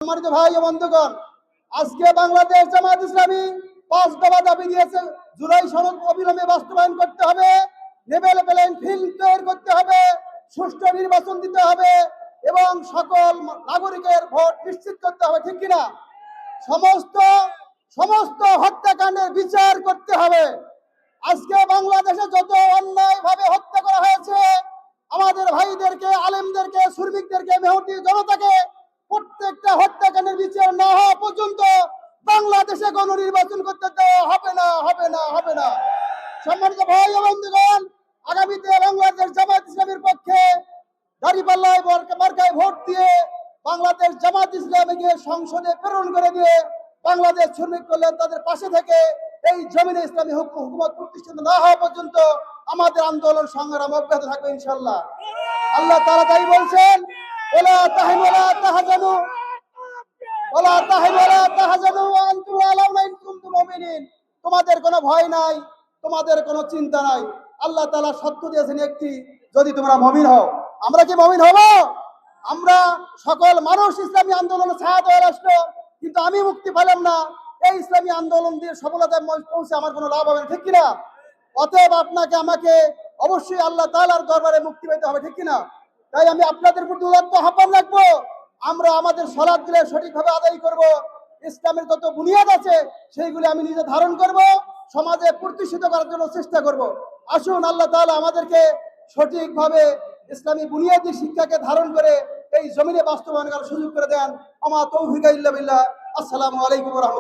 সম্মানিত ভাই ও বন্ধুগণ, আজকে বাংলাদেশ জামাত ইসলামী 5 দফা দাবি দিয়েছে। জুলাই সনদ অবিলম্বে বাস্তবায়ন করতে হবে, লেভেল প্লেইং ফিল্ড তৈরি করতে হবে, সুষ্ঠু নির্বাচন দিতে হবে এবং সকল নাগরিকের ভোট নিশ্চিত করতে হবে। ঠিক কিনা? সমস্ত সমস্ত হত্যাকাণ্ডের বিচার করতে হবে। আজকে বাংলাদেশে যত অন্যায়ভাবে হত্যা করা হয়েছে, আমাদের ভাইদেরকে, আলেমদেরকে, শ্রমিকদেরকে, মেহনতি জনতাকে, প্রত্যেকটা হত্যাকাণ্ডের বিচার না হওয়া পর্যন্ত বাংলাদেশে কোনো নির্বাচন করতে দেওয়া হবে না, হবে না, হবে না। সম্মানিত ভাই ও বন্ধুগণ, আগামীতে বাংলাদেশ জামাত ইসলামীর পক্ষে দাঁড়িপাল্লায় মার্কায় ভোট দিয়ে বাংলাদেশ জামাত ইসলামীকে সংসদে প্রেরণ করে দিয়ে বাংলাদেশ শ্রমিক কল্যাণ তাদের পাশে থেকে এই জমিনে ইসলামী হুকুমত প্রতিষ্ঠিত না হওয়া পর্যন্ত আমাদের আন্দোলন সংগ্রাম অব্যাহত থাকবে ইনশাআল্লাহ। আল্লাহ তাআলা তাই বলছেন, ওয়ালা তাহিনু ওয়ালা তাহজানু ওয়ালা তাহিনু ওয়ালা তাহজানু ওয়া আনতুম আ'লাউনা ইন কুনতুম মুমিনিন। তোমাদের কোনো ভয় নাই, তোমাদের কোনো চিন্তা নাই। আল্লাহ তাআলা সত্য দিয়েছেন একটি, যদি তোমরা মুমিন হও। আমরা কি মুমিন হব? আমরা সকল মানুষ ইসলামী আন্দোলনে ছায়াত হয়ে আসলো, কিন্তু আমি মুক্তি পেলাম না। এই ইসলামী আন্দোলন দিয়ে সফলতায় পৌঁছে আমার কোনো লাভ হবে না। ঠিক কিনা? অতএব আপনাকে আমাকে অবশ্যই আল্লাহ তাআলার দরবারে মুক্তি পেতে হবে। ঠিক কিনা? তাই আমি আপনাদের প্রতি উদাত্ত আহ্বান রাখবো, আমরা আমাদের সালাতগুলো সঠিকভাবে আদায় করব। ইসলামের যত বুনিয়াদ আছে সেইগুলি আমি নিজে ধারণ করব, সমাজে প্রতিষ্ঠিত করার জন্য চেষ্টা করব। আসুন আল্লাহ তাআলা আমাদেরকে সঠিকভাবে ইসলামী বুনিয়াদী শিক্ষাকে ধারণ করে এই জমিনে বাস্তবায়ন করার সুযোগ করে দেন। আমা তৌফিক ইল্লা বিল্লাহ। আসসালামু আলাইকুম ওয়া রাহমাতুল্লাহ।